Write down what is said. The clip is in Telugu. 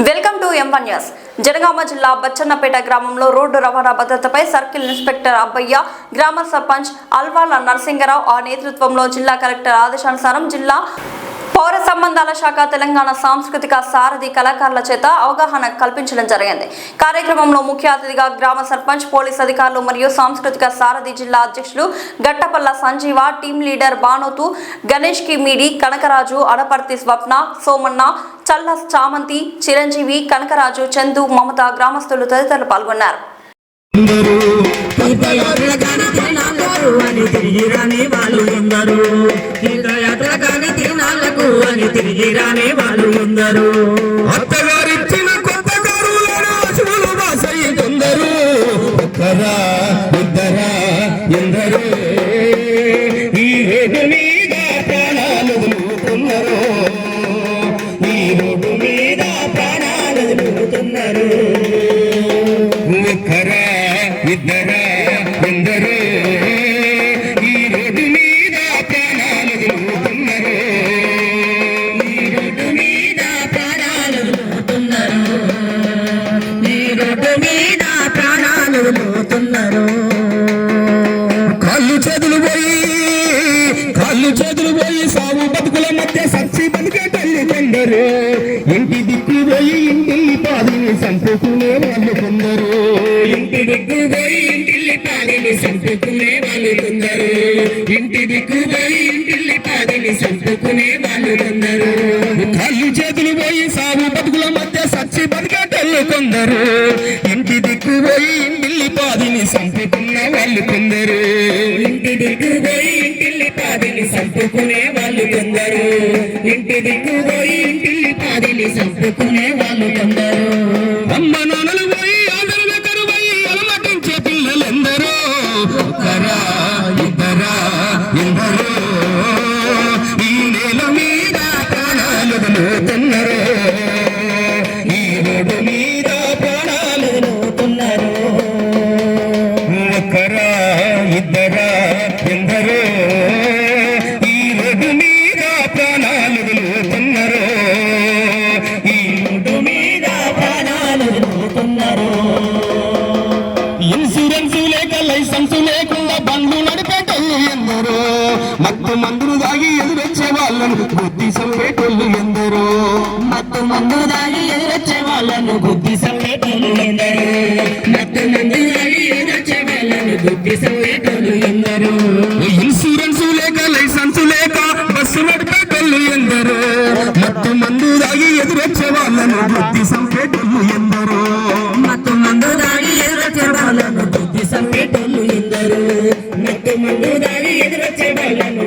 Welcome to M1 news. Janagama జిల్లా బచ్చన్నపేట గ్రామంలో రోడ్డు రవాణా భద్రతపై సర్కిల్ ఇన్స్పెక్టర్ అబ్బయ్య, గ్రామ సర్పంచ్ అల్వాల నరసింగరావు ఆ నేతృత్వంలో జిల్లా కలెక్టర్ ఆదేశానుసారం జిల్లా పౌర సంబంధాల శాఖ తెలంగాణ సాంస్కృతిక సారథి కళాకారుల చేత అవగాహన కల్పించడం జరిగింది. కార్యక్రమంలో ముఖ్య అతిథిగా గ్రామ సర్పంచ్, పోలీస్ అధికారులు మరియు సాంస్కృతిక సారథి జిల్లా అధ్యక్షులు గట్టపల్ల సంజీవ, టీం లీడర్ బానోతు, గణేష్ కిమిడి, కనకరాజు, అడపర్తి స్వప్న, సోమన్న, చల్ల చామంతి, చిరంజీవి, కనకరాజు, చందు, మమత, గ్రామస్తులు తదితరులు పాల్గొన్నారు. అత్తగారిచ్చిన కొత్త కారులను అశువులు బాసయ్యి కొందరు, ఒక్కరా ఇద్దరా ఎందరో ఈ రోడ్డు మీద ప్రాణాలు వదులుతున్నారు, ఈ రోడ్డు మీద ప్రాణాలు వదులుతున్నారు. ఒక్కరా ఇద్దరా ఎందరో ఈ రోడ్డు మీద ప్రాణాలు వదులుతున్నారు, ఈ రోడ్డు మీద ప్రాణాలు వదులుతున్నారు, ఈ రోడ్డు మీద ప్రాణాలు వదులుతున్నారు. కాళ్ళు చేతులు పోయి సాగు బతుకుల మధ్య సచ్చి బతికే తల్లి కొందరు, ఇంటి దిక్కు పోయి ఇంటిల్లి పాదిని సంపుకునే వాళ్ళు కొందరు, ఇంటి దిక్కు పోయి ఇంటిల్లి పాదిని సంపుకునే వాళ్ళు కొందరు, ఇంటి దిక్కు పోయి ఇంటిల్లి పాదిని సంపుకునే వాళ్ళు కొందరు. కాళ్ళు చేతులు పోయి సాగు బతుకుల మధ్య సచ్చి బతికే తల్లి కొందరు, ఇంటి దిక్కు పోయి ఇంటిల్లి పాదిని సంపుకున్న వాళ్ళు కొందరు, ఇంటి దిక్కు పోయి ఇంటిల్లి పాదిని సంపుకునే వాళ్ళు కొందరు, ఇంటి దిక్కు పోయి ఇంటిల్లి పాదిని సంపుకునే వాళ్ళు కొందరు. అమ్మ నాన్నలు పోయి ఆదరణ కరువై అలమటించే పిల్లలందరూ, ఒక్కరా ఇద్దరా ఎందరో ఈ నేల మీద ప్రాణాలు వదులుతున్నారు, ఈ రోడ్డు మీద ప్రాణాలు వదులుతున్నారు. ఒక్కరా ఇద్దరా ఎందరో ఈ రోడ్డు మీద ప్రాణాలు వదులుతున్నారు, ఈ రోడ్డు మీద ప్రాణాలు వదులుతున్నారు. ఇన్సూరెన్స్ లేక లైసెన్స్ లేకుండా బండ్లు నడిపేటోళ్ళు ఎందరో, మత్తు మందులు దాగి ఎదురొచ్చే వాళ్ళను బుద్ధి సంపేటోళ్ళు ఎందరో, మత్తు మందు దాగి ఎదురొచ్చే వాళ్ళను బుద్ధి సంపేటోళ్ళు ఎందరో, మత్తు మందు దాగి ఎదురొచ్చే వాళ్ళను బుద్ధి సంపేటోళ్ళు ఎందరో. ఇన్సూరెన్స్ లేక లైసెన్స్ లేక బస్సు నడిపేటోళ్ళు ఎందరో, మత్తు మందు దాగి ఎదురొచ్చే వాళ్ళను బుద్ధి సంపేటోళ్ళు ఎందరో, మత్తు మందు దాగి ఎదురొచ్చే వాళ్ళను బుద్ధి సంపేటోళ్ళు ఎందరో, మత్తు మందు దాగి ఎదురొచ్చే వాళ్ళను